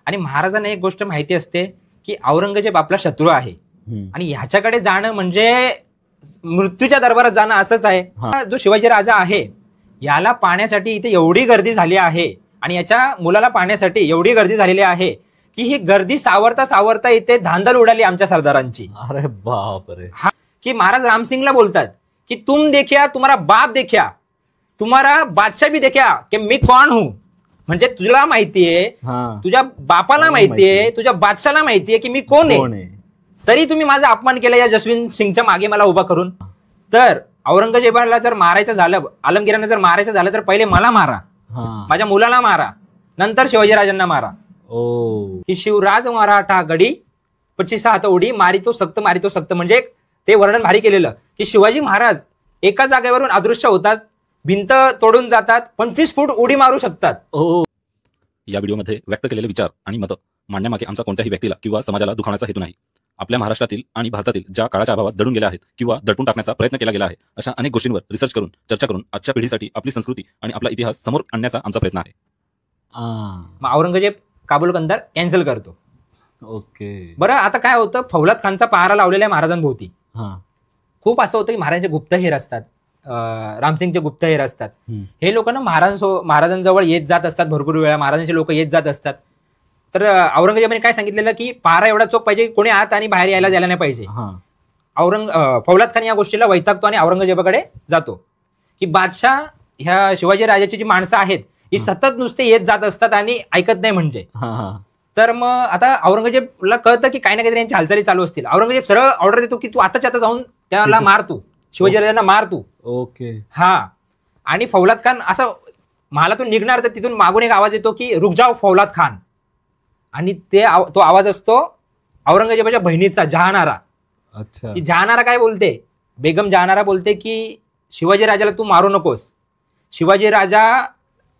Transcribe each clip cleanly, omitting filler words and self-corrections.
आणि महाराजांना एक गोष्ट माहिती असते की औरंगजेब आपला शत्रू आहे आणि ह्याच्याकडे जाणं म्हणजे मृत्यूच्या दरबारात जाणं असंच आहे. जो शिवाजी राजा आहे याला पाहण्यासाठी इथे एवढी गर्दी झाली आहे आणि याच्या मुलाला पाहण्यासाठी एवढी गर्दी झालेली आहे की ही गर्दी सावरता सावरता इथे धांदल उडाली आमच्या सरदारांची. अरे बापरे. की महाराज रामसिंगला बोलतात की तुम देखिया तुम्हारा बाप देखिया तुम्हारा बादशाह भी देखिया की मी कोण हूं. म्हणजे तुला माहितीये, तुझ्या बापाला माहितीये, तुझ्या बादशाला माहितीये की मी कोण आहे, तरी तुम्ही माझा अपमान केला या जसवंत सिंगच्या मागे मला उभा करून. तर औरंगजेबाला जर मारायचं झालं, आलमगीरांना जर मारायचं झालं तर पहिले मला मारा, माझ्या मुलाला मारा, नंतर शिवाजीराजांना मारा. की शिवराज मराठा गडी 25 हात उडी मारितो सक्त मारितो सक्त. म्हणजे ते वर्णन भारी केलेलं की शिवाजी महाराज एका जागेवरून अदृश्य होतात, भिंत तोडून जातात, 25 फूट उडी मारू शकतात. या व्हिडिओमध्ये व्यक्त केलेले विचार आणि मतं मांडण्यामागे आमचा कोणत्याही व्यक्तीला किंवा समाजाला दुखावण्याचा हेतू नाही. आपल्या महाराष्ट्रातील आणि भारतातील ज्या काळाच्या अभावात दडून गेल्या आहेत किंवा दडपून टाकण्याचा प्रयत्न केला गेला आहे अशा अनेक गोष्टींवर रिसर्च करून चर्चा करून आजच्या पिढीसाठी आपली संस्कृती आणि आपला इतिहास समोर आणण्याचा आमचा प्रयत्न आहे. औरंगजेब काबूल कंदार कॅन्सल करतो. ओके. बरं, आता काय होतं, फौलाद खानचा पहारा लावलेला आहे महाराजांभोवती. खूप असं होतं की महाराजांचे गुप्तहेर असतात, रामसिंगचे गुप्तहेर असतात. हे लोक ना महाराजांजवळ येत जात असतात, भरपूर वेळा महाराजांचे लोक येत जात असतात. तर औरंगजेबाने काय सांगितलेलं की पहारा एवढा चोख पाहिजे, कोणी आत आणि बाहेर यायला जायला नाही पाहिजे. फौलाद खान या गोष्टीला वैतागतो आणि औरंगजेबाकडे जातो की बादशाह ह्या शिवाजी राजाची जी माणसं आहेत ही सतत नुसते येत जात असतात आणि ऐकत नाही म्हणजे. तर मग आता औरंगजेबला कळतं की काही ना काहीतरी यांची हालचाली चालू असतील. औरंगजेब सरळ ऑर्डर देतो की तू आताच्या आता जाऊन त्याला मार, तू शिवाजीराजांना मार तू. ओके. आणि फौलाद खान असं महालातून निघणार तर तिथून मागून एक आवाज येतो की रुक जाओ फौलाद खान. आणि तो आवाज असतो औरंगजेबाच्या बहिणीचा जहानारा. ती जहानारा काय बोलते, बेगम जहानारा बोलते की शिवाजी राजाला तू मारू नकोस. शिवाजी राजा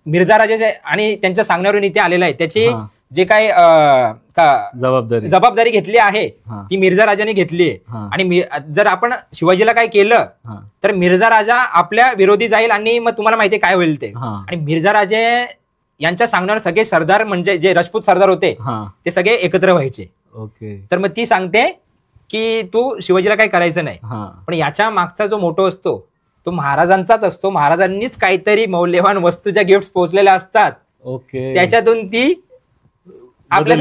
मिर्झा राजा आणि त्यांच्या सांगण्यावरून इथे आलेला आहे. त्याची जे काय जबाबदारी घेतली आहे ती मिर्झा राजाने घेतली आहे. आणि जर आपण शिवाजीला काय केलं तर मिर्झा राजा आपल्या विरोधी जाईल आणि मग तुम्हाला माहिती काय होईल ते. आणि मिर्झा राजे यांच्या सांगण्यावर सगळे सरदार म्हणजे जे राजपूत सरदार होते ते सगळे एकत्र व्हायचे. ओके. तर मग ती सांगते की तू शिवाजीला काही करायचं नाही. पण याच्या मागचा जो मोठो असतो तो महाराजांचाच असतो. महाराजांनीच काहीतरी मौल्यवान वस्तूच्या गिफ्ट पोहोचलेल्या असतात. ओके. त्याच्यातून ती आपल्या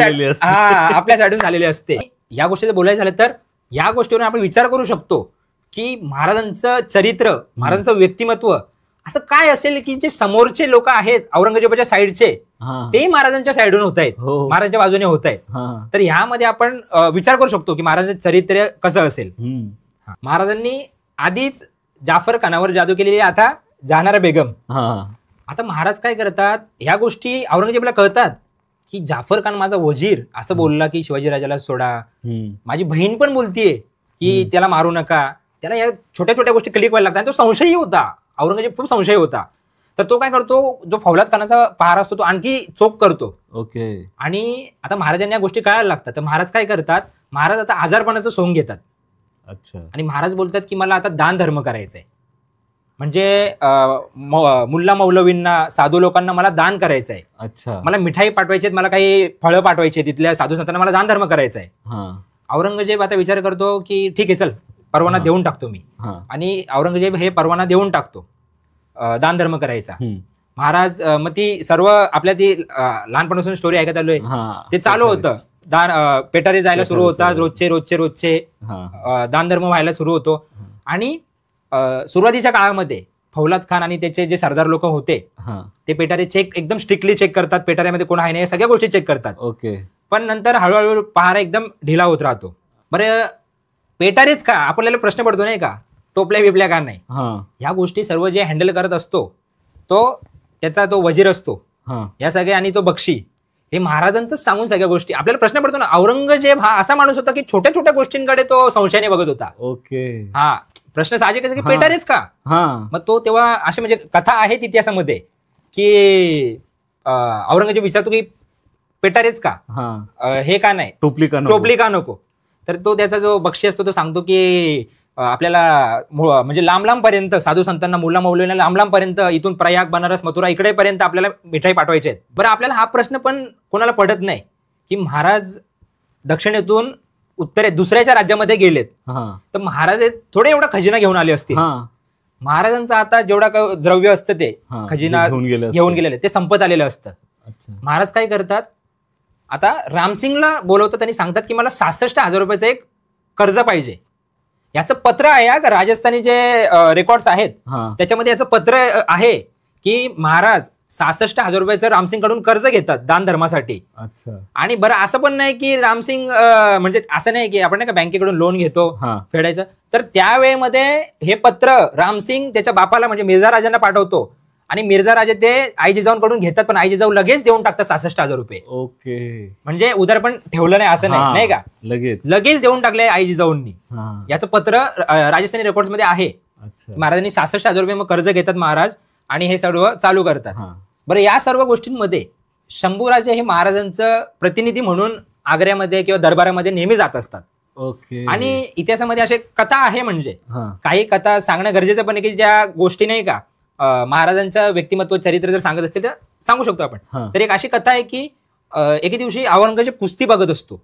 साईडून झालेली असते. या गोष्टीचं बोलायचं झालं तर या गोष्टीवर आपण विचार करू शकतो की महाराजांचं चरित्र, महाराजांचं व्यक्तिमत्व असं काय असेल की जे समोरचे लोक आहेत औरंगजेबाच्या साईडचे ते महाराजांच्या साईडून होत आहेत, महाराजांच्या बाजूने होत आहेत. तर ह्यामध्ये आपण विचार करू शकतो की महाराजांचं चरित्र कसं असेल. महाराजांनी आधीच जाफर खानावर जादू केलेली, आता जहानारा बेगम. आता महाराज काय करतात, ह्या गोष्टी औरंगजेबाला कळतात की जाफर खान माझा वजीर असं बोलला की शिवाजीराजाला सोडा. माझी बहीण पण बोलतीये की त्याला मारू नका. त्याला या छोट्या छोट्या गोष्टी क्लिक व्हायला लागतात. तो संशयी होता, औरंगजेब खूप संशय होता. तर तो काय करतो, जो फौलाद खानाचा पहारा असतो तो आणखी चोख करतो. ओके. आणि आता महाराजांना या गोष्टी कळायला लागतात. तर महाराज काय करतात, महाराज आता आजारपणाचं सोंग घेतात. अच्छा. आणि महाराज बोलतात की मला आता दान धर्म करायचंय. म्हणजे मुल्ला मौलवींना, साधू लोकांना मला दान करायचं आहे. अच्छा. मला मिठाई पाठवायची, मला काही फळं पाठवायची, तिथल्या साधू संतांना मला दान धर्म करायचा आहे. औरंगजेब आता विचार करतो की ठीक आहे, चल परवाना देऊन टाकतो मी. आणि औरंगजेब हे परवाना देऊन टाकतो दान धर्म करायचा. महाराज मग ती सर्व आपल्या ती लहानपणापासून स्टोरी ऐकत आलोय ते चालू होतं. पेटारे जायला सुरू होतात, रोजचे दान धर्म व्हायला सुरू होतो. आणि सुरुवातीच्या काळामध्ये फौलाद खान आणि त्याचे जे सरदार लोक होते ते पेटारे एकदम स्ट्रिक्टली चेक करतात, पेटाऱ्यामध्ये कोण आहे नाही सगळ्या गोष्टी चेक करतात. ओके. पण नंतर हळूहळू पहारा एकदम ढिला होत राहतो. बरं, पेटारेच का, आपल्याला प्रश्न पडतो नाही का, टोपल्या बिपल्या का नाही. ह्या गोष्टी सर्व जे हँडल करत असतो तो त्याचा तो वजीर असतो या सगळ्या, आणि तो बक्षी हे महाराजांचं सांगून सगळ्या गोष्टी. आपल्याला प्रश्न पडतो ना, औरंगजेब हा असा माणूस होता की छोट्या छोट्या गोष्टींकडे तो संशयाने बघत होता. ओके. प्रश्न साहजिक की पेटारेच का. मग तो तेव्हा अशी म्हणजे कथा आहे इतिहासामध्ये की औरंगजेब विचारतो की पेटारेच का, हे का नाही, टोपली का नको. तर तो त्याचा जो बक्षी असतो तो सांगतो की आपल्याला म्हणजे लांब लांब पर्यंत साधू संतांना, मुला मौलवींना लांब लांब पर्यंत, इथून प्रयाग, बनारस, मथुरा इकडे पर्यंत आपल्याला मिठाई पाठवायची आहेत. बरं, आपल्याला हा प्रश्न पण कोणाला पडत नाही की महाराज दक्षिणेतून दुसऱ्याच्या राज्यामध्ये गेलेत, तर महाराज थोडे एवढा खजिना घेऊन आले असतील. महाराजांचा आता जेवढा द्रव्य असतं ते खजिना घेऊन गेलेले ते संपत आलेलं असतं. महाराज काय करतात, आता रामसिंगला बोलवतात आणि सांगतात की मला 66,000 रुपयाचं एक कर्ज पाहिजे. याचं पत्र आहे का राजस्थानी जे रेकॉर्ड्स आहेत त्याच्यामध्ये याचं पत्र आहे की महाराज 66,000 रुपयाचं रामसिंग कडून कर्ज घेतात दान धर्मासाठी. आणि बरं असं पण नाही की रामसिंग म्हणजे असं नाही की आपण नाही का बँकेकडून लोन घेतो फेडायचं, तर त्यावेळेमध्ये हे पत्र रामसिंग त्याच्या बापाला म्हणजे मिर्झा राजांना पाठवतो आणि मिर्झा राजे ते आई जिजाऊंकडून घेतात, पण आई जिजाऊ लगेच देऊन टाकतात 66,000 रुपये. ओके, म्हणजे उधार पण ठेवलं नाही असं नाही का, लगेच देऊन टाकले आई जिजाऊंनी. याचं पत्र राजस्थानी रेकॉर्ड मध्ये आहे. महाराजांनी 66,000 रुपये मग कर्ज घेतात महाराज आणि हे सर्व चालू करतात. बरं, या सर्व गोष्टींमध्ये शंभूराजे हे महाराजांचं प्रतिनिधी म्हणून आग्र्यामध्ये किंवा दरबारामध्ये नेहमी जात असतात. आणि इतिहासामध्ये असे कथा आहे, म्हणजे काही कथा सांगणं गरजेचं पण आहे की ज्या गोष्टी नाही का महाराजांचं व्यक्तिमत्व चरित्र जर सांगत असतील तर सांगू शकतो आपण. तर एक अशी कथा आहे की एके दिवशी औरंगजेब कुस्ती बघत असतो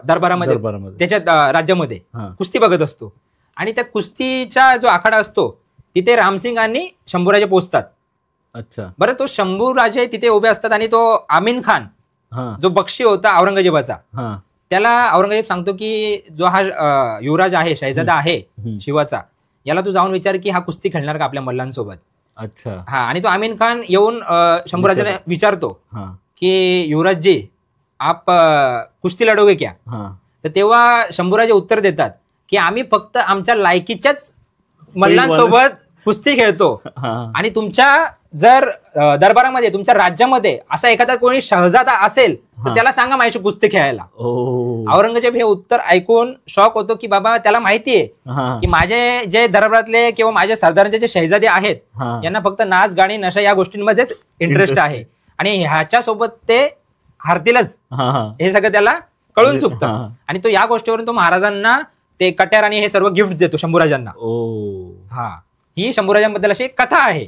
दरबारामध्ये, त्याच्या राज्यामध्ये कुस्ती बघत असतो आणि त्या कुस्तीचा जो आखाडा असतो तिथे रामसिंग आणि शंभूराजे पोहोचतात. बरं, तो शंभूराजे तिथे उभे असतात आणि तो आमीन खान जो बक्षी होता औरंगजेबाचा, त्याला औरंगजेब सांगतो की जो हा युवराज आहे, शहजादा आहे शिवाचा, याला तू जाऊन विचार की हा कुस्ती खेळणार का आपल्या मल्लांसोबत. आणि तो आमीन खान येऊन शंभूराजाला विचारतो की युवराज जी आप कुस्ती लढोगे क्या. तर तेव्हा शंभूराजे उत्तर देतात की आम्ही फक्त आमच्या लायकीच्याच मल्लांसोबत कुस्ती खेळतो आणि तुमच्या जर दरबारामध्ये तुमच्या राज्यामध्ये असा एखादा कोणी शहजादा असेल तर त्याला सांगा माझ्याशी कुस्ती खेळायला. औरंगजेब हे उत्तर ऐकून शॉक होतो की बाबा त्याला माहितीये की माझे जे दरबारातले किंवा माझ्या सरदारांचे जे शहजादे आहेत यांना फक्त नाच गाणी नशा या गोष्टींमध्येच इंटरेस्ट आहे आणि ह्याच्या सोबत ते हारतीलच हे सगळं त्याला कळून चुकतं. आणि तो या गोष्टीवरून तो महाराजांना ते कट्यार आणि हे सर्व गिफ्ट देतो शंभूराजांना. ही शंभूराजांबद्दल अशी एक कथा आहे.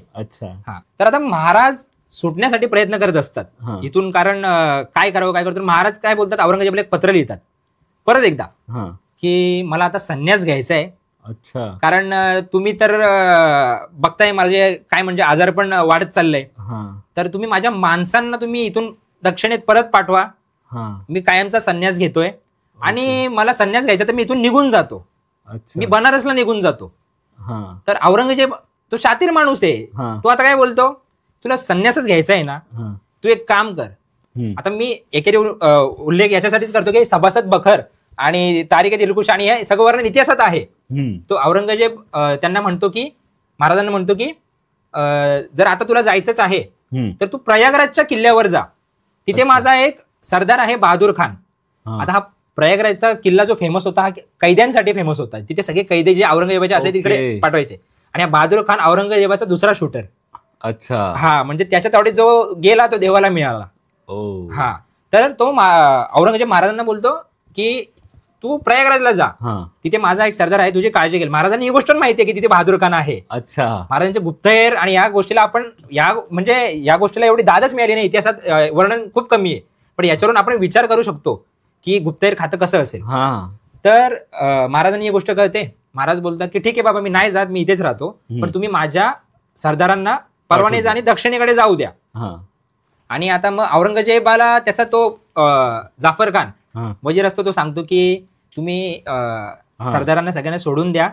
तर आता महाराज सुटण्यासाठी प्रयत्न करत असतात इथून, कारण काय करावं काय करतो. महाराज काय बोलतात, औरंगजेबला एक पत्र लिहितात परत एकदा की मला आता संन्यास घ्यायचा आहे. कारण तुम्ही तर बघताय माझे काय म्हणजे आजार पण वाढत चाललंय, तर तुम्ही माझ्या माणसांना तुम्ही इथून दक्षिणेत परत पाठवा. मी कायमचा संन्यास घेतोय आणि मला संन्यास घ्यायचा तर मी इथून निघून जातो, मी बनारसला निघून जातो. तर औरंगजेब तो शातीर माणूस आहे, तो आता काय बोलतो, तुला संन्यासच घ्यायचा आहे ना, तू एक काम कर. आता मी एकेरी उल्लेख याच्यासाठीच करतो की सभासद बखर आणि तारिक दिलखुश आणि हे सगळं वर्णन इतिहासात आहे. तो औरंगजेब त्यांना म्हणतो की महाराजांना म्हणतो की जर आता तुला जायचंच आहे तर तू प्रयागराजच्या किल्ल्यावर जा, तिथे माझा एक सरदार आहे बहादूर खान. आता हा प्रयागराजचा किल्ला जो फेमस होता हा कैद्यांसाठी फेमस होता, तिथे सगळे कैदे जे औरंगजेबाचे असे तिकडे पाठवायचे आणि हा बहादूर खान औरंगजेबाचा दुसरा शूटर. म्हणजे त्याच्या तेवढे जो गेला तो देवाला मिळाला. तर तो औरंगजेब महाराजांना बोलतो की तू प्रयागराजला जा, तिथे माझा एक सरदार आहे, तुझी काळजी घेईल. महाराजांनी ही गोष्ट माहिती आहे की तिथे बहादूर खान आहे. महाराजांचे गुप्तहेर आणि या गोष्टीला आपण या गोष्टीला एवढी दादच मिळाली नाही, इतिहासात वर्णन खूप कमी आहे, पण याच्यावरून आपण विचार करू शकतो की गुप्तहेर खातं कसं असेल. तर महाराजांनी ही गोष्ट कळते. महाराज बोलतात की ठीक आहे बाबा, मी नाही जात, मी इथेच राहतो, पण तुम्ही माझ्या सरदारांना परवाने जा आणि दक्षिणेकडे जाऊ द्या. आणि आता मग औरंगजेबाला त्याचा तो जाफर खान वजीर असतो, तो सांगतो की तुम्ही सरदारांना सगळ्यांना सोडून द्या,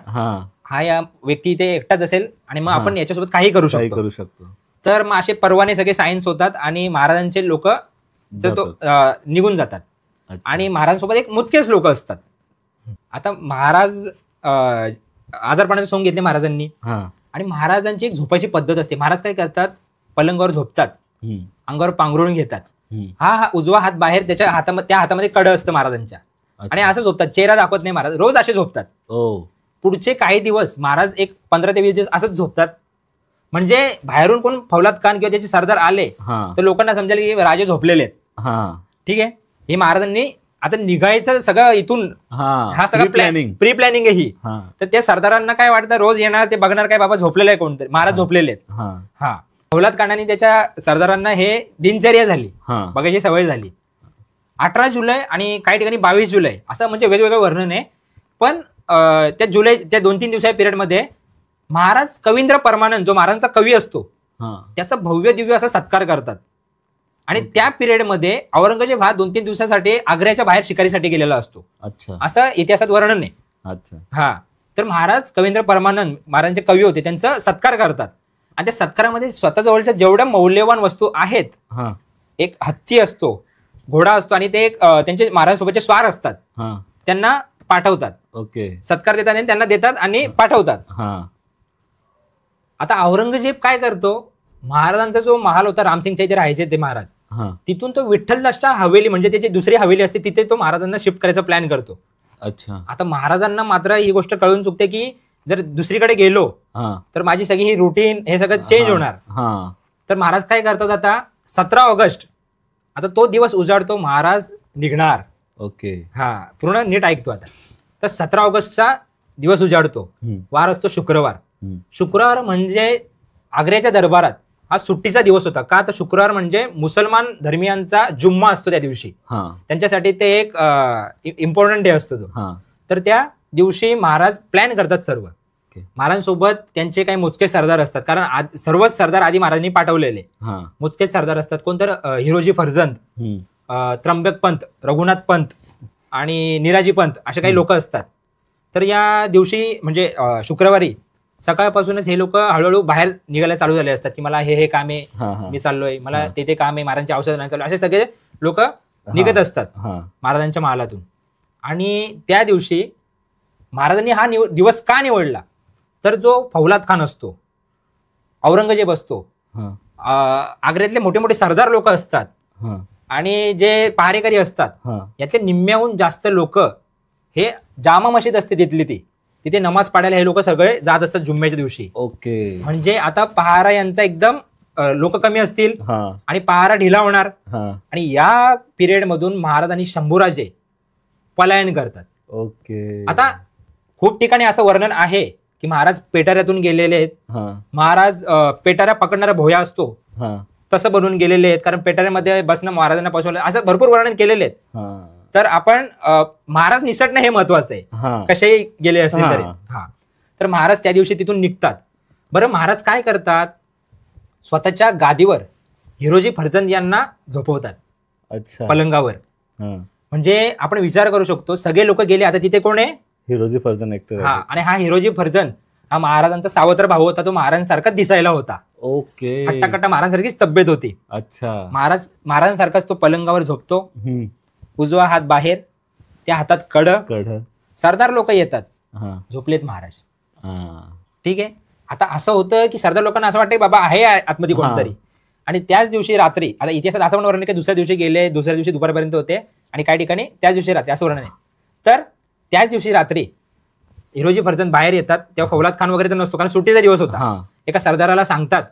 हा या व्यक्ती इथे एकटाच असेल आणि मग आपण याच्यासोबत काही करू शकतो. तर मग असे परवाने सगळे सायन्स होतात आणि महाराजांचे लोक निघून जातात आणि महाराजांसोबत एक मोजकेच लोक असतात. आता महाराज आजारपणाचे सोंग घेतले महाराजांनी आणि महाराजांची एक झोपायची पद्धत असते. महाराज काय करतात, पलंगावर झोपतात, अंगावर पांघरुण घेतात, हा उजवा हात बाहेर त्या हातामध्ये कड असतं महाराजांच्या आणि असं झोपतात, चेहरा दाखवत नाही महाराज, रोज असे झोपतात. पुढचे काही दिवस महाराज एक 15 ते 20 दिवस असंच झोपतात. म्हणजे बाहेरून कोण फौलाद खान किंवा त्याचे सरदार आले तर लोकांना समजेल की राजे झोपलेले आहेत. ठीक आहे, हे महाराजांनी आता निघायचं सगळं इथून, हा सगळं प्री प्लॅनिंग आहे ही. तर त्या सरदारांना काय वाटतं, रोज येणार ते बघणार काय बाबा झोपलेलं आहे कोणतरी, महाराज झोपलेले आहेत. फौलाद खानाने त्याच्या सरदारांना हे दिनचर्या झाली, बघायची सवय झाली. 18 जुलै आणि काही ठिकाणी 22 जुलै असं म्हणजे वेगवेगळं वर्णन आहे. पण त्या 2-3 दिवसाच्या पिरियडमध्ये महाराज कवींद्र परमानंद जो महाराजांचा कवी असतो त्याचा भव्य दिव्य असा सत्कार करतात. आणि त्या पिरियडमध्ये औरंगजेब हा 2-3 दिवसासाठी आग्र्याच्या बाहेर शिकारीसाठी गेलेला असतो. असं इतिहासात वर्णन आहे. हा, तर महाराज कवींद्र परमानंद महाराजांचे कवी होते, त्यांचा सत्कार करतात. आणि त्या सत्कारामध्ये स्वतः जवळच्या जेवढ्या मौल्यवान वस्तू आहेत, एक हत्ती असतो, घोडा असतो आणि ते एक त्यांचे महाराजांसोबतचे स्वार असतात, त्यांना पाठवतात. सत्कार देतात आणि त्यांना देतात आणि पाठवतात. आता औरंगजेब काय करतो, महाराजांचा जो महाल होता रामसिंगच्या इथे राहायचे ते महाराज, तिथून तो विठ्ठलदासच्या हवेली म्हणजे त्याची दुसरी हवेली असते तिथे तो महाराजांना शिफ्ट करायचा प्लॅन करतो. आता महाराजांना मात्र ही गोष्ट कळून चुकते की जर दुसरीकडे गेलो तर माझी सगळी ही रुटीन हे सगळं चेंज होणार. तर महाराज काय करतात, आता 17 ऑगस्ट आता तो दिवस उजाडतो, महाराज निघणार. पूर्ण नीट ऐकतो आता. तर 17 ऑगस्टचा दिवस उजाडतो, वार असतो शुक्रवार. शुक्रवार म्हणजे आग्र्याच्या दरबारात हा सुट्टीचा दिवस होता. का, तर शुक्रवार म्हणजे मुसलमान धर्मियांचा जुम्मा असतो त्या दिवशी, त्यांच्यासाठी ते एक इम्पॉर्टंट डे असतो तो. तर त्या दिवशी महाराज प्लॅन करतात सर्व. महाराजांसोबत त्यांचे काही मोजके सरदार असतात, कारण सर्वच सरदार आधी महाराजांनी पाठवलेले मोजके सरदार असतात. कोणतर हिरोजी फर्जंद, त्र्यंबक पंत, रघुनाथ पंत आणि निराजी पंत असे काही लोक असतात. तर या दिवशी म्हणजे शुक्रवारी सकाळपासूनच हे लोक हळूहळू बाहेर निघायला चालू झाले असतात की मला हे काम आहे, मी चाललोय, मला ते काम आहे, महाराजांची औषध नाही चालू, असे सगळे लोक निघत असतात महाराजांच्या महालातून. आणि त्या दिवशी महाराजांनी हा दिवस का निवडला, तर जो फौलाद खान असतो, औरंगजेब असतो, आग्र्यातले मोठे मोठे सरदार लोक असतात आणि जे पहारेकरी असतात, यातले निम्म्याहून जास्त लोक हे जामा मशीद असते तिथे नमाज पाडायला हे लोक सगळे जात असतात जुम्म्याच्या दिवशी. म्हणजे आता पहारा यांचा एकदम लोक कमी असतील आणि पहारा ढिला होणार. आणि या पिरियड मधून महाराज आणि शंभूराजे पलायन करतात. आता खूप ठिकाणी असं वर्णन आहे की महाराज पेटाऱ्यातून गेलेले आहेत, महाराज पेटाऱ्या पकडणारा भोया असतो तसं बनवून गेलेले आहेत, कारण पेटाऱ्यामध्ये बसणं महाराजांना पासून असं भरपूर वर्णन केलेले आहेत. तर आपण महाराज निसटणं हे महत्वाचं आहे, कसेही गेले असतील तरी. तर महाराज त्या दिवशी तिथून निघतात. बरं, महाराज काय करतात, स्वतःच्या गादीवर हिरोजी फर्जंद यांना झोपवतात पलंगावर. म्हणजे आपण विचार करू शकतो, सगळे लोक गेले, आता तिथे कोण आहे, हिरोजी फर्जंद एकटे. आणि हा हिरोजी फर्जंद हा महाराजांचा सावत्र भाऊ होता, तो महाराजांसारखाच दिसायला होता. हट्टाकट्टा महाराजांसारखीच तब्येत होती. महाराजांसारखाच तो पलंगावर झोपतो, उजवा हात बाहेर, त्या हातात कड. सरदार लोक येतात, झोपलेत महाराज. ठीक आहे. आता असं होतं की सरदार लोकांना असं वाटतं बाबा आहे आतमध्ये कोणतरी. आणि त्याच दिवशी रात्री, आता इतिहासात असं पण वर्णन की दुसऱ्या दिवशी गेले, दुसऱ्या दिवशी दुपारपर्यंत होते आणि काही ठिकाणी त्याच दिवशी रात्री असं वर्णन आहे. तर त्याच दिवशी रात्री हिरोजी फर्जंद बाहेर येतात, तेव्हा फौलाद खान वगैरे तर नसतो, कारण सुट्टीचा दिवस होता. एका सरदाराला सांगतात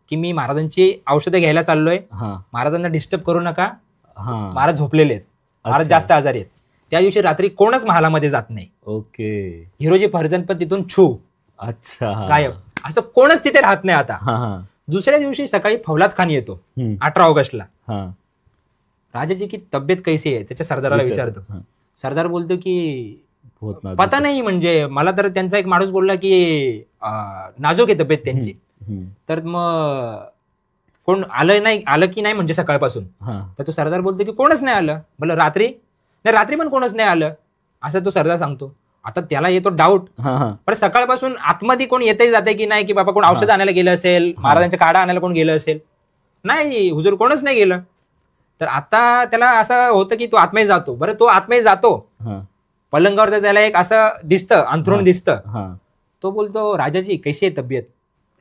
की मी महाराजांची औषधं घ्यायला चाललोय, महाराजांना डिस्टर्ब करू नका, महाराज झोपलेले आहेत, महाराज जास्त आजारी आहेत. त्या दिवशी रात्री कोणच महालामध्ये जात नाही. हिरोजी फर्जंद पण तिथून गायब, असं कोणच तिथे राहत नाही. आता दुसऱ्या दिवशी सकाळी फौलाद खान येतो 18 ऑगस्टला. राजाजी की तब्येत कैसी आहे त्याच्या सरदाराला विचारतो. सरदार बोलतो की पता नाही, म्हणजे मला तर त्यांचा एक माणूस बोलला की नाजूक आहे तब्येत त्यांची. तर मग कोण आलं की नाही म्हणजे सकाळपासून. तर तो सरदार बोलतो की कोणच नाही आलं. बोल रात्री पण कोणच नाही आलं, असं तो सरदार सांगतो. आता त्याला येतो डाऊट, पण सकाळपासून आतमध्ये कोण येते जाते की नाही, की बाबा कोण औषध आणायला गेलं असेल, महाराजांच्या काढा आणायला कोण गेलं असेल. नाही हुजूर, कोणच नाही गेलं. तर आता त्याला असं होतं की तो आत्मय जातो. बरं, तो आत्मय जातो, पलंगावर त्याला एक असं दिसतं, अंथरुण दिसतं. तो बोलतो राजाजी कैसी आहे तब्येत.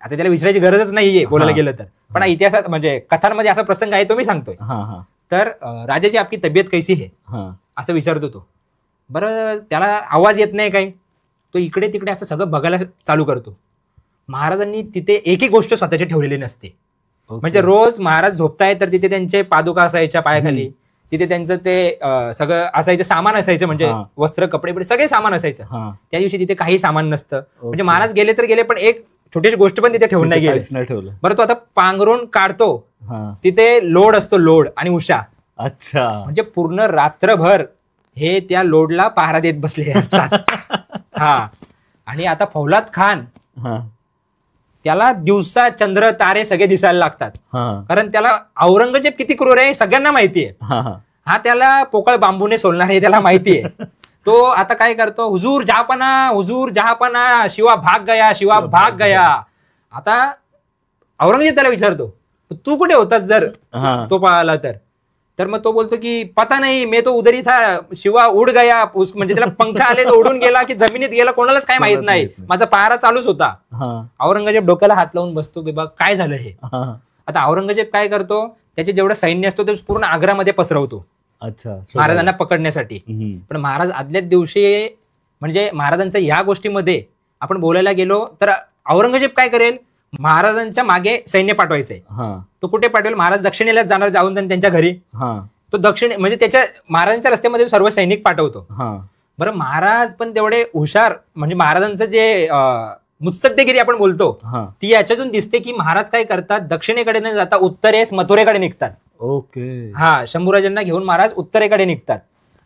आता त्याला विचारायची गरजच नाहीये बोलायला गेलं तर, पण इतिहासात म्हणजे कथांमध्ये असा प्रसंग आहे तो मी सांगतोय. तर राजाजी आपकी तब्येत कैसी आहे असं विचारतो तो. बरं, त्याला आवाज येत नाही काही, तो इकडे तिकडे असं सगळं बघायला चालू करतो. महाराजांनी तिथे एकही गोष्ट स्वतःची ठेवलेली नसते. म्हणजे रोज महाराज झोपताय तर तिथे त्यांचे पादुका असायच्या पायाखाली, तिथे त्यांचं ते सगळं असायचं, सामान असायचं, म्हणजे वस्त्र कपडे बिडे सगळे सामान असायचं. त्या दिवशी तिथे काही सामान नसतं. म्हणजे महाराज गेले तर गेले, पण एक छोटीशी गोष्ट पण तिथे ठेवून नाही गेली. ठेवलं. बरं, तो आता पांघरून काढतो, तिथे लोड असतो, लोड आणि उषा, अच्छा. म्हणजे पूर्ण रात्रभर हे त्या लोडला पहारा देत बसलेले असतात. हा. आणि आता फौलाद खान हा. त्याला दिवसा चंद्र तारे सगळे दिसायला लागतात, हा. कारण त्याला औरंगजेब किती क्रूर आहे सगळ्यांना माहितीये. हा. हा त्याला पोकळ बांबूने सोलणार हे त्याला माहितीये. तो आता काय करतो, हुजूर जहापना शिवा भाग गया. आता औरंगजेब त्याला विचारतो तू कुठे होतास जर तो पळाला तर मग तो बोलतो की पता नाही मैं तो उधर ही था, शिवा उड गया. म्हणजे त्याला पंख आले तो उडून गेला की जमिनीत गेला कोणालाच काय माहित नाही, माझा पहारा चालूच होता. औरंगजेब डोक्याला हात लावून बसतो की बघ काय झालं हे. आता औरंगजेब काय करतो, त्याचे जेवढं सैन्य असतो ते पूर्ण आग्रामध्ये पसरवतो. अच्छा. महाराजांना पकडण्यासाठी. पण महाराज आदल्याच दिवशी, म्हणजे महाराजांच्या या गोष्टीमध्ये आपण बोलायला गेलो तर औरंगजेब काय करेल, महाराजांच्या मागे सैन्य पाठवायचंय. तो कुठे पाठवेल, महाराज दक्षिणेला जाणार जाऊन त्यांच्या घरी. तो दक्षिण म्हणजे त्याच्या महाराजांच्या रस्त्यामध्ये सर्व सैनिक पाठवतो. बरं महाराज पण तेवढे हुशार, म्हणजे महाराजांचं जे मुत्सद्देगिरी आपण बोलतो ती याच्यातून दिसते की महाराज काय करतात, दक्षिणेकडे न जाता उत्तरेस मथुरेकडे निघतात. ओके. हा. शंभूराजांना घेऊन महाराज उत्तरेकडे निघतात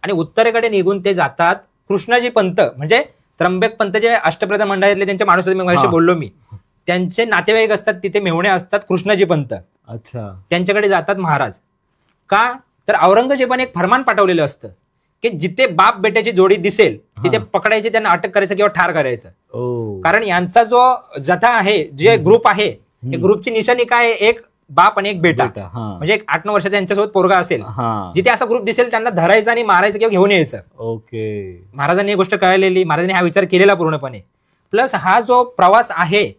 आणि उत्तरेकडे निघून ते जातात कृष्णाजी पंत, म्हणजे त्र्यंबक पंत जे अष्टप्रधान मंडळातले त्यांचे माणूस होते बोललो मी, त्यांचे नातेवाईक असतात तिथे, मेहुणे असतात कृष्णाजी पंत. अच्छा. त्यांच्याकडे जातात महाराज. का तर औरंगजेबाने एक फरमान पाठवलेलं असतं की जिथे बाप बेट्याची जोडी दिसेल तिथे पकडायचे, त्यांना अटक करायचं किंवा ठार करायचं. कारण यांचा जो जथा आहे, जे ग्रुप आहे, ग्रुपची निशाणी काय, एक बाप आणि एक बेटा. म्हणजे एक 8-9 वर्षाचा यांच्यासोबत पोरगा असेल, जिथे असा ग्रुप दिसेल त्यांना धरायचं आणि मारायचं किंवा घेऊन यायचं. ओके. महाराजांनी ही गोष्ट कळलेली, महाराजांनी हा विचार केलेला पूर्णपणे. प्लस हा जो प्रवास आहे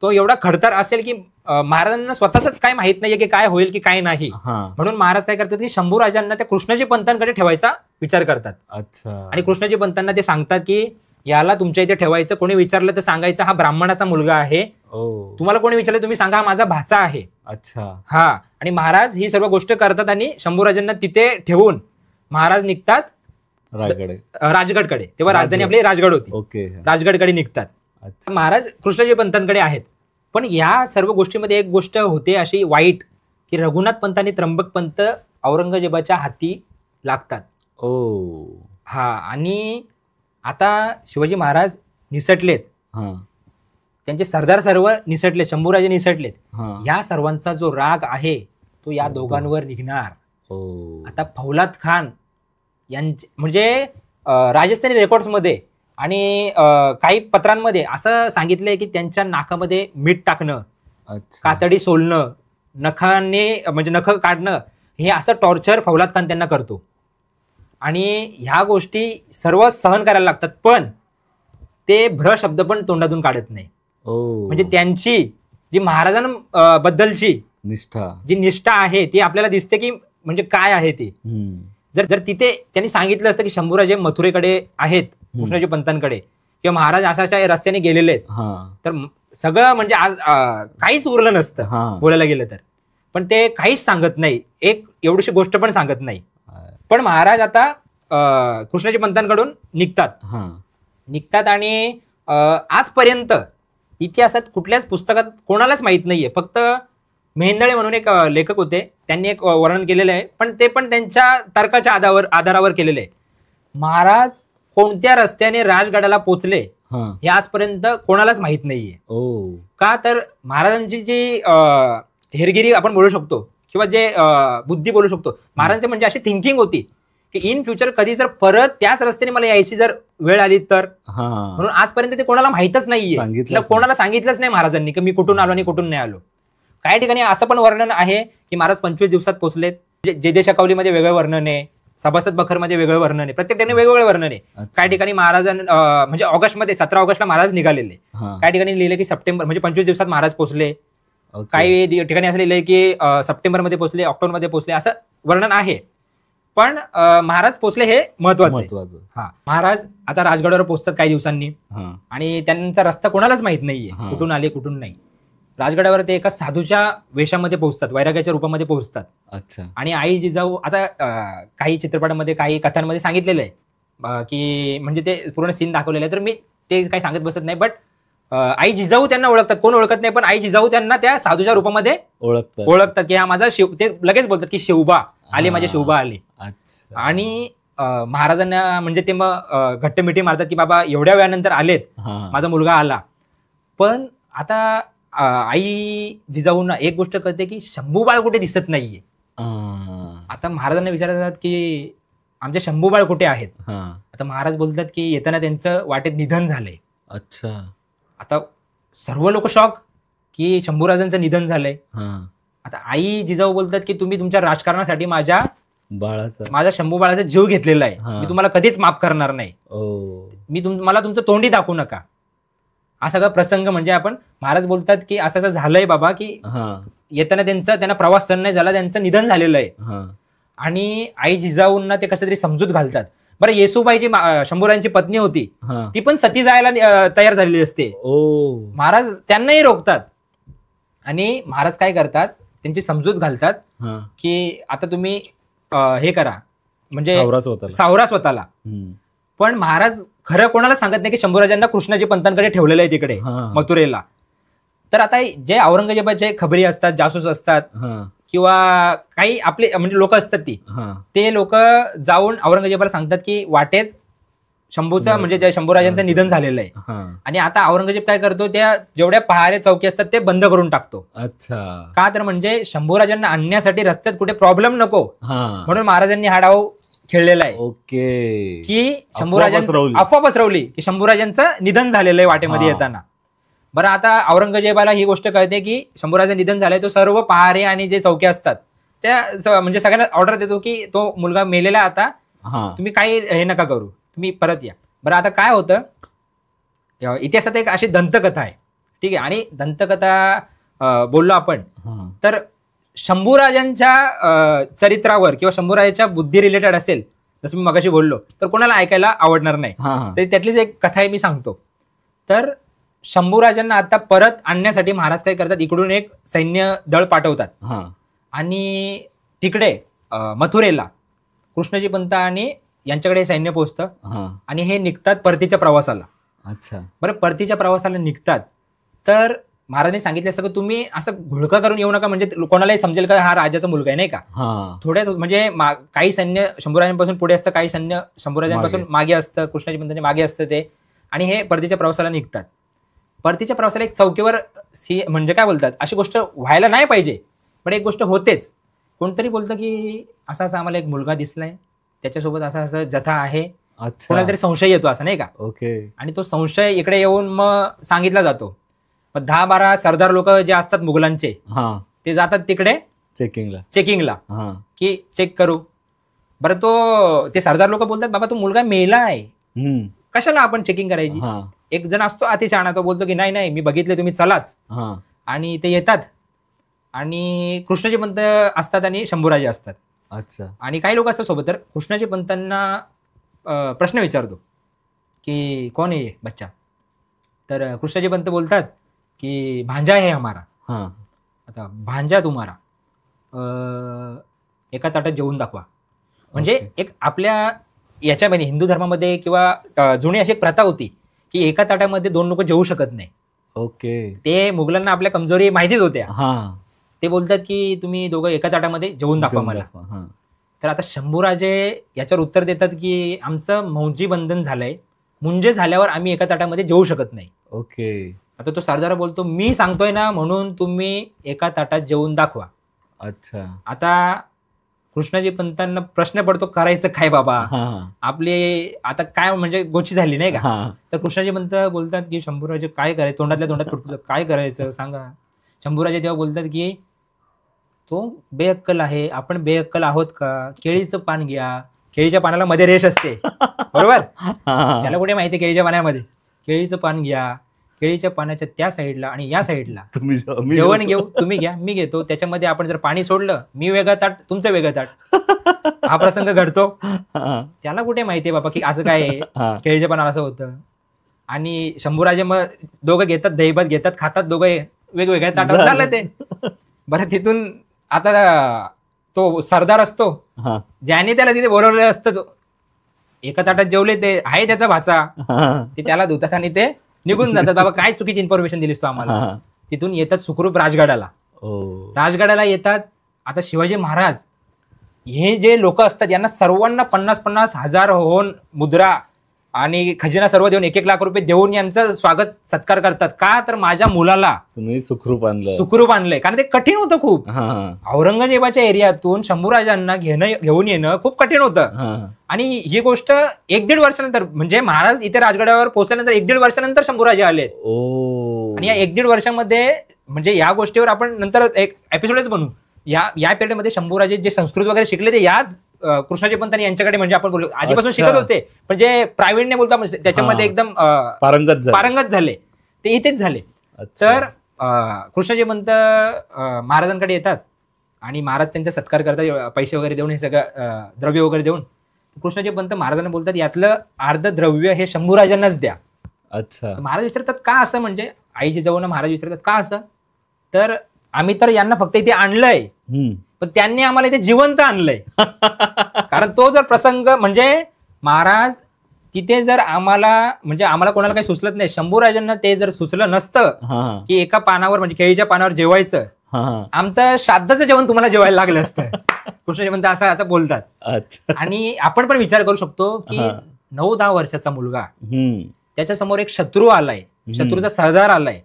तो एवढा खडतर असेल की महाराजांना स्वतःच काय माहित नाहीये की काय होईल की काय नाही. म्हणून महाराज काय करतात की शंभूराजांना त्या कृष्णाजी पंतांकडे ठेवायचा विचार करतात. अच्छा. आणि कृष्णाजी पंतांना ते सांगतात की याला तुमच्या इथे ठेवायचं, कोणी विचारलं तर सांगायचं हा ब्राह्मणाचा मुलगा आहे, तुम्हाला कोणी विचारलं तुम्ही सांगा हा माझा भाचा आहे. अच्छा. हा. आणि महाराज ही सर्व गोष्ट करतात आणि शंभूराजांना तिथे ठेवून महाराज निघतात राजगडकडे. तेव्हा राजधानी आपली राजगड होती. ओके. राजगडकडे निघतात. महाराज कृष्णाजी पंतांकडे आहेत. पण या सर्व गोष्टीमध्ये एक गोष्ट होते अशी वाईट की रघुनाथ पंतांनी त्र्यंबक पंत औरंगजेबाच्या हाती लागतात. हा. आणि आता शिवाजी महाराज निसटलेत, त्यांचे सरदार सर्व निसटले, शंभूराजे निसटलेत. या सर्वांचा जो राग आहे तो या दोघांवर निघणार. आता फौलाद खान यांचे म्हणजे राजस्थानी रेकॉर्ड्स मध्ये आणि काही पत्रांमध्ये असं सांगितलंय की त्यांच्या नाकामध्ये मीठ टाकणं, कातडी सोलणं, नखाने म्हणजे नख काढणं, हे असं टॉर्चर फौलाद खान त्यांना करतो. आणि ह्या गोष्टी सर्व सहन करायला लागतात, पण ते भ्र शब्द पण तोंडातून काढत नाही. म्हणजे त्यांची जी महाराजांबद्दलची निष्ठा आहे ती आपल्याला दिसते की म्हणजे काय आहे ती. जर तिथे त्यांनी सांगितलं असतं की शंभूराजे मथुरेकडे आहेत, कृष्णाजी पंतांकडे, किंवा महाराज अशा रस्त्याने गेलेले आहेत, तर सगळं म्हणजे आज काहीच उरलं नसतं बोलायला गेलं तर. पण ते काहीच सांगत नाही, एक एवढीशी गोष्ट पण सांगत नाही. पण महाराज आता कृष्णाजी पंतांकडून निघतात आणि आजपर्यंत इतिहासात कुठल्याच पुस्तकात कोणालाच माहित नाहीये, फक्त मेहेंदळे म्हणून एक लेखक होते त्यांनी एक वर्णन केलेलं आहे, पण ते पण त्यांच्या तर्काच्या आधारावर केलेलं आहे. महाराज कोणत्या रस्त्याने राजगडाला पोचले हे आजपर्यंत कोणालाच माहित नाहीये. का तर महाराजांची जी हेरगिरी आपण बोलू शकतो किंवा जे बुद्धी बोलू शकतो, महाराजांची म्हणजे अशी थिंकिंग होती की इन फ्युचर कधी जर परत त्याच रस्त्याने मला यायची जर वेळ आली तर. म्हणून आजपर्यंत ते कोणाला माहितच नाहीये, कोणाला सांगितलंच नाही महाराजांनी की मी कुठून आलो आणि कुठून नाही आलो. काही ठिकाणी असं पण वर्णन आहे की महाराज 25 दिवसात पोहोचलेत. जे शकावलीमध्ये वेगळं वर्णन आहे, सभासद बखरमध्ये वेगळं वर्णन आहे, प्रत्येक ठिकाणी वेगवेगळं वर्णन आहे. काही ठिकाणी महाराजांना म्हणजे ऑगस्टमध्ये 17 ऑगस्टला महाराज निघालेले, काही ठिकाणी लिहिले की सप्टेंबर म्हणजे 25 दिवसात महाराज पोहोचले, काही ठिकाणी असं लिहिलंय की सप्टेंबरमध्ये पोहोचले, ऑक्टोबरमध्ये पोहोचले, असं वर्णन आहे. पण महाराज पोहोचले हे महत्वाचं. हा. महाराज आता राजगडावर पोहोचतात काही दिवसांनी आणि त्यांचा रस्ता कोणालाच माहित नाहीये, कुठून आले कुठून नाही. राजगडावर ते एका साधूच्या वेशामध्ये पोहोचतात, वैराग्याच्या रूपामध्ये पोहोचतात. अच्छा. आणि आई जिजाऊ, आता काही चित्रपटामध्ये काही कथांमध्ये सांगितलेलं आहे की म्हणजे ते पूर्ण सीन दाखवलेलं आहे, तर मी ते काही सांगत बसत नाही. बट आई जिजाऊ त्यांना ओळखतात, कोण ओळखत नाही, पण आई जिजाऊ त्यांना त्या साधूच्या रूपामध्ये ओळखतात की हा माझा शिव, ते लगेच बोलतात की शिवबा, आले माझे शिवबा आले. अच्छा. आणि महाराजांना म्हणजे ते मग घट्ट मिठी मारतात की बाबा एवढ्या वेळानंतर आलेत, माझा मुलगा आला. पण आता आई जिजाऊंना एक गोष्ट कळते की शंभूबाळ कुठे दिसत नाहीये. आता महाराजांना विचारतात की आमचे शंभूबाळ कुठे आहेत. आता महाराज बोलतात की येताना त्यांचं वाटेत निधन झालंय. अच्छा. आता सर्व लोक शॉक की शंभूराजांचं निधन झालंय. आता आई जिजाऊ बोलतात की तुम्ही तुमच्या राजकारणासाठी माझा शंभू बाळाचा जीव घेतलेला आहे, मी तुम्हाला कधीच माफ करणार नाही, मला तुमचं तोंडी दाखवू नका. हा सगळा प्रसंग म्हणजे आपण महाराज बोलतात की असं असं झालंय बाबा की येताना त्यांना प्रवास सहन नाही झाला, त्यांचं निधन झालेलं आहे. आणि आई जिजाऊंना ते कसं तरी समजूत घालतात. बरं, येसूबाई जी शंभूराजांची पत्नी होती ती पण सती जायला तयार झालेली असते. महाराज त्यांनाही रोखतात आणि महाराज काय करतात, त्यांची समजूत घालतात की आता तुम्ही हे करा, म्हणजे सावरा स्वतःला. पण महाराज खरं कोणाला सांगत नाही की शंभूराजांना कृष्णाजी पंतांकडे ठेवलेलं आहे तिकडे मथुरेला. तर आता जे औरंगजेबाचे खबरी असतात, जासूस असतात किंवा काही आपले म्हणजे लोक असतात ते लोक जाऊन औरंगजेबाला सांगतात की वाटेत शंभूचं म्हणजे शंभूराजांचं निधन झालेलं आहे. आणि आता औरंगजेब काय करतो, त्या जेवढ्या पहारे चौकी असतात ते बंद करून टाकतो. अच्छा. का तर म्हणजे शंभूराजांना आणण्यासाठी रस्त्यात कुठे प्रॉब्लेम नको म्हणून महाराजांनी हा डाव खेळलेला आहे. ओके. की शंभूराजांचं अफवा पसरवली की शंभूराजांचं निधन झालेलं आहे वाटेमध्ये येताना. बरं, आता औरंगजेबाला ही गोष्ट कळते की शंभूराजांचं निधन झालंय. तो सर्व पहारे आणि जे चौक्या असतात त्या म्हणजे सगळ्यांना ऑर्डर देतो की तो मुलगा मेलेला, आता तुम्ही काही हे नका करू, तुम्ही परत या. बरं, आता काय होतं, इतिहासात एक अशी दंतकथा आहे, ठीक आहे. आणि दंतकथा बोललो आपण तर शंभूराजांच्या चरित्रावर किंवा शंभूराजांच्या बुद्धी रिलेटेड असेल, जसं मी मगाशी बोललो, तर कोणाला ऐकायला आवडणार नाही. तर त्यातलीच एक कथा आहे, मी सांगतो. तर शंभूराजांना आता परत आणण्यासाठी महाराज काय करतात, इकडून एक सैन्य दळ पाठवतात आणि तिकडे मथुरेला कृष्णाजी पंत आणि यांच्याकडे सैन्य पोहोचतं आणि हे निघतात परतीच्या प्रवासाला. अच्छा. बरं, परतीच्या प्रवासाला निघतात तर महाराजांनी सांगितलं असतं की तुम्ही असं घुळका करून येऊ नका, म्हणजे कोणालाही समजेल का हा राजाचा मुलगा आहे, नाही का. थोड्या म्हणजे काही सैन्य शंभूराजांपासून पुढे असतं, काही सैन्य शंभूराजांपासून मागे असतं, कृष्णाजी पंतांच्या मागे असतं ते. आणि हे परतीच्या प्रवासाला निघतात. परतीच्या प्रवासाला एक चौकीवर म्हणजे काय बोलतात, अशी गोष्ट व्हायला नाही पाहिजे, पण एक गोष्ट होतेच. कोणतरी बोलतं की असा असा आम्हाला एक मुलगा दिसलाय, त्याच्यासोबत असा असं जथा आहे. कोणाला तरी संशय येतो असं, नाही का. ओके. आणि तो संशय इकडे येऊन मग सांगितला जातो. मग 10-12 सरदार लोक जे असतात मुघलांचे ते जातात तिकडे चेकिंगला की चेक करू. बरं, ते सरदार लोक बोलतात बाबा तो मुलगा मेला आहे, कशाला आपण चेकिंग करायची. एक जण असतो अतिशहाणा, तो बोलतो की नाही नाही मी बघितले, तुम्ही चलाच. आणि ते येतात आणि कृष्णाजी पंत असतात आणि शंभूराजे असतात. अच्छा. आणि काही लोक असतात सोबत. तर कृष्णाजी पंतांना प्रश्न विचारतो की कोण आहे बच्चा. तर कृष्णाजी पंत बोलतात की भांजा आहे हमारा. आता भांजा तुम्हारा एका ताटात जेवून दाखवा. म्हणजे एक आपल्या याच्यामध्ये हिंदू धर्मामध्ये किंवा जुनी अशी एक प्रथा होती की एका ताटामध्ये 2 लोक जेवू शकत नाही. ओके. ते मुघलांना आपल्या कमजोरी माहितीच होत्या. ते बोलतात की तुम्ही दोघं एका ताटामध्ये जेवून दाखवा मला. तर आता शंभूराजे याच्यावर उत्तर देतात की आमचं मौजी बंधन झालंय, मुंजे झाल्यावर आम्ही एका ताटामध्ये जेवू शकत नाही. ओके. आता तो सरदार बोलतो मी सांगतोय ना म्हणून तुम्ही एका ताटात जेवून दाखवा. अच्छा. आता कृष्णाजी पंतांना प्रश्न पडतो करायचं काय बाबा, आपले आता काय म्हणजे गोची झाली, नाही का. तर कृष्णाजी पंत बोलतात की शंभूराजे काय करायचं, तोंडातल्या तोंडात काय करायचं सांगा. शंभूराजे तेव्हा बोलतात की तो बेअक्कल आहे, आपण बेअक्कल आहोत का. केळीचं पान घ्या, केळीच्या पानाला मध्ये रेष असते, बरोबर. त्याला कुठे माहिती केळीच्या पाण्यामध्ये. केळीचं पान घ्या, केळीच्या पानाच्या त्या साईडला आणि या साईडला जेवण घेऊ, तुम्ही घ्या मी घेतो. त्याच्यामध्ये आपण जर पाणी सोडलं, मी वेगळं ताट तुमचं वेगळं ताट, हा प्रसंग घडतो. त्याला कुठे माहितीये बाबा की असं काय केळीच्या पानाला असं होतं. आणि शंभूराजे मग दोघं घेतात, दहीभात घेतात, खातात दोघं वेगवेगळ्या ताटावर. झालं ते. बरं, तिथून आता तो सरदार असतो ज्याने त्याला तिथे बोलवलेलं असतं, तो एका ताटात जेवले, ते आहे त्याचा भाचा, ते त्याला धुतात आणि ते निघून जातात. बाबा काय चुकीची इन्फॉर्मेशन दिलीस तो आम्हाला. तिथून येतात सुखरूप राजगडाला. राजगडाला येतात. आता शिवाजी महाराज हे जे लोक असतात यांना सर्वांना 50,000 होऊन मुद्रा आणि खजिना सर्व देऊन 1-1 लाख रुपये देऊन यांचं स्वागत सत्कार करतात. का तर माझ्या मुलाला तुम्ही सुखरूप आणलंय. कारण ते कठीण होतं खूप. औरंगजेबाच्या एरियातून शंभूराजांना घेऊन येणं खूप कठीण होतं. आणि ही गोष्ट 1-1.5 वर्षानंतर, म्हणजे महाराज इथे राजगडावर पोहोचल्यानंतर 1-1.5 वर्षानंतर शंभूराजे आले. आणि या 1-1.5 वर्षामध्ये म्हणजे या गोष्टीवर आपण नंतर एक एपिसोडच बनवू. या पिरियडमध्ये शंभूराजे जे संस्कृत वगैरे शिकले ते याच कृष्णाजी पंत यांच्याकडे म्हणजे आपण बोलू आधीपासून शिकत होते, पण जे प्रावीण्य बोलतो त्याच्यामध्ये एकदम पारंगत झाले ते इथेच झाले. तर कृष्णाजी पंत महाराजांकडे येतात आणि महाराज त्यांचा सत्कार करतात पैसे वगैरे देऊन, हे सगळं द्रव्य वगैरे देऊन. कृष्णाजी पंत महाराजांना बोलतात यातलं अर्ध द्रव्य हे शंभूराजांनाच द्या. अच्छा. महाराज विचारतात का असं, म्हणजे आई जिजाऊंना महाराज विचारतात का असं, तर आम्ही तर यांना फक्त इथे आणलंय पण त्यांनी आम्हाला इथे जिवंत आणलंय. कारण तो जर प्रसंग म्हणजे महाराज तिथे जर आम्हाला कोणाला काही सुचलत नाही, शंभूराजांना ते जर सुचलं नसतं की एका पानावर म्हणजे केळीच्या पानावर जेवायचं, आमचं श्राद्धाचं जेवण तुम्हाला जेवायला लागलं असतं. कृष्णाजी पंत असं आता बोलतात. आणि आपण पण विचार करू शकतो की 9-10 वर्षाचा मुलगा, त्याच्या समोर एक शत्रू आलाय, शत्रूचा सरदार आलाय,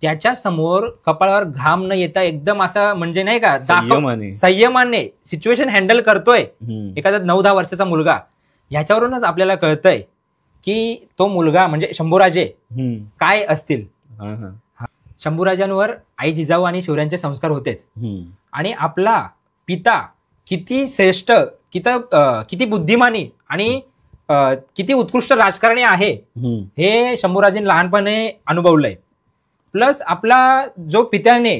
त्याच्या समोर कपाळावर घाम न येता एकदम असं म्हणजे नाही का संयमाने सिच्युएशन हँडल करतोय एखादा 9-10 वर्षाचा मुलगा. ह्याच्यावरूनच आपल्याला कळतंय की तो मुलगा म्हणजे शंभूराजे काय असतील. शंभूराजांवर आई जिजाऊ आणि शिवरायांचे संस्कार होतेच. आणि आपला पिता किती श्रेष्ठ, किती बुद्धिमानी आणि किती उत्कृष्ट राजकारणी आहे हे शंभूराजेंनी लहानपणे अनुभवलंय. प्लस आपला जो पित्याने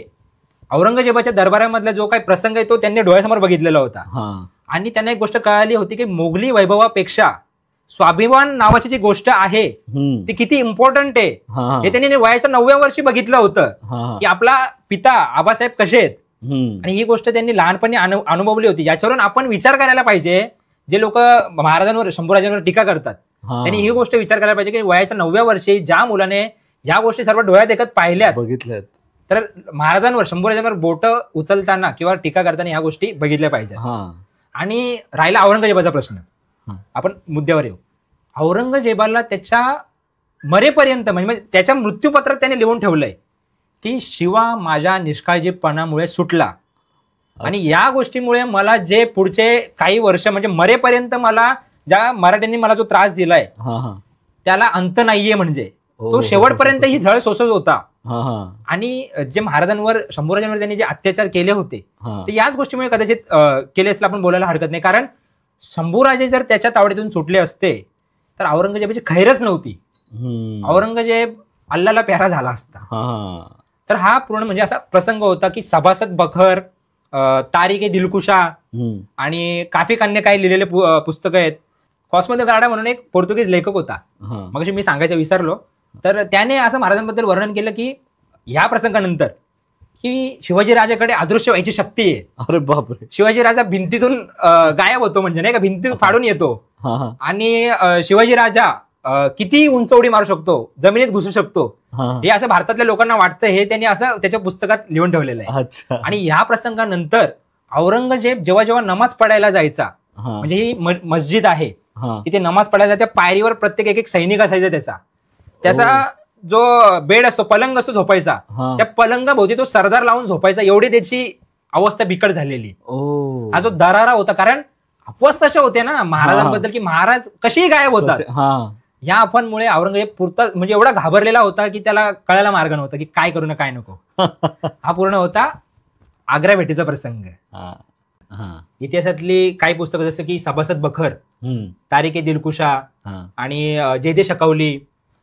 औरंगजेबाच्या दरबारामधला जो काही प्रसंग आहे तो त्यांनी डोळ्यासमोर बघितलेला होता. आणि त्यांना एक गोष्ट कळाली होती की मोगली वैभवापेक्षा स्वाभिमान नावाची जी गोष्ट आहे ती किती इम्पॉर्टंट आहे हे त्यांनी वयाच्या 9व्या वर्षी बघितलं होतं की आपला पिता आबासाहेब कसे आहेत. आणि ही गोष्ट त्यांनी लहानपणी अनुभवली होती. याच्यावरून आपण विचार करायला पाहिजे, जे लोक महाराजांवर शंभूराजांवर टीका करतात त्यांनी ही गोष्ट विचार करायला पाहिजे की वयाच्या 9व्या वर्षी ज्या मुलाने या गोष्टी सर्व डोळ्यात देखत बघितल्यात तर महाराजांवर शंभूराजांवर बोट उचलताना किंवा टीका करताना या गोष्टी बघितल्या पाहिजेत. आणि राहिला औरंगजेबाचा प्रश्न, आपण मुद्द्यावर येऊ. औरंगजेबाला त्याच्या मरेपर्यंत म्हणजे त्याच्या मृत्यूपत्रात त्याने लिहून ठेवलंय की शिवा माझ्या निष्काळजीपणामुळे सुटला आणि या गोष्टीमुळे मला जे पुढचे काही वर्ष म्हणजे मरेपर्यंत मला ज्या मराठ्यांनी मला जो त्रास दिलाय त्याला अंत नाहीये, म्हणजे तो शेवटपर्यंत ही झळ सोसत होता. आणि जे महाराजांवर शंभूराजांवर त्यांनी जे अत्याचार केले होते ते याच गोष्टीमुळे कदाचित केले असलं आपण बोलायला हरकत नाही. कारण शंभूराजे जर त्याच्या तावडीतून सुटले असते तर औरंगजेबाची खैरच नव्हती. औरंगजेब अल्लाला प्यारा झाला असता. तर हा पूर्ण म्हणजे असा प्रसंग होता की सभासद बखर, तारिके दिलकुशा आणि काफी कन्या काही लिहिलेले पुस्तकं आहेत. कॉस्मो द गार्डा म्हणून एक पोर्तुगीज लेखक होता, मग मी सांगायचं विसरलो. तर त्याने असं महाराजांबद्दल वर्णन केलं की ह्या प्रसंगानंतर की शिवाजी राजाकडे अदृश्य व्हायची शक्ती आहे. अरे बापरे. शिवाजी राजा भिंतीतून गायब होतो, म्हणजे नाही का भिंती फाडून येतो. आणि शिवाजी राजा किती उंच उडी मारू शकतो, जमिनीत घुसू शकतो, हे असं भारतातल्या लोकांना वाटतं. हे त्यांनी असं त्याच्या पुस्तकात लिहून ठेवलेलं आहे. आणि ह्या प्रसंगानंतर औरंगजेब जेव्हा जेव्हा नमाज पडायला जायचा, म्हणजे ही मस्जिद आहे तिथे नमाज पडायला त्या पायरीवर प्रत्येक एक सैनिक असायचा. त्याचा जो बेड असतो, पलंग असतो झोपायचा, त्या पलंगाभोवती तो सरदार लावून झोपायचा. एवढी त्याची अवस्था बिकट झालेली. हा जो दरारा होता, कारण अफवाच तशा होत्या ना महाराजांबद्दल की महाराज कशीही गायब होतात. या अफवांमुळे औरंगजेब पुरता म्हणजे एवढा घाबरलेला होता की त्याला कळायला मार्ग नव्हता की काय करू ना काय नको. हा पूर्ण होता आग्रा भेटीचा प्रसंग. इतिहासातली काही पुस्तकं जसं की सभासद बखर, तारिके दिलकुशा आणि जयदे शकवली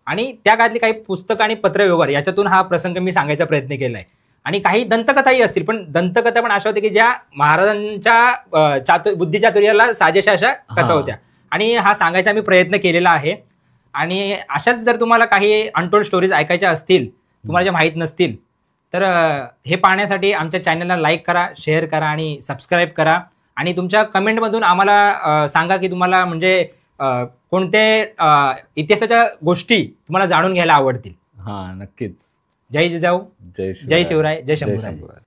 आणि त्या काळातली काही पुस्तकं आणि पत्रव्यवहार याच्यातून हा प्रसंग मी सांगायचा प्रयत्न केलाय. आणि काही दंतकथाही असतील, पण दंतकथा पण अशा होत्या की ज्या महाराजांच्या बुद्धिचातुर्याला साजेशा अशा कथा होत्या. आणि हा सांगायचा मी प्रयत्न केलेला आहे. आणि अशाच जर तुम्हाला काही अनटोल्ड स्टोरीज ऐकायच्या असतील, तुम्हाला ज्या माहीत नसतील, तर हे पाहण्यासाठी आमच्या चॅनलला लाईक करा, शेअर करा आणि सबस्क्राईब करा. आणि तुमच्या कमेंटमधून आम्हाला सांगा की तुम्हाला म्हणजे कोणत्या इतिहासाच्या गोष्टी तुम्हाला जाणून घ्यायला आवडतील. नक्कीच. जय जिजाऊ, जय शिवराय, जय शंभूराज.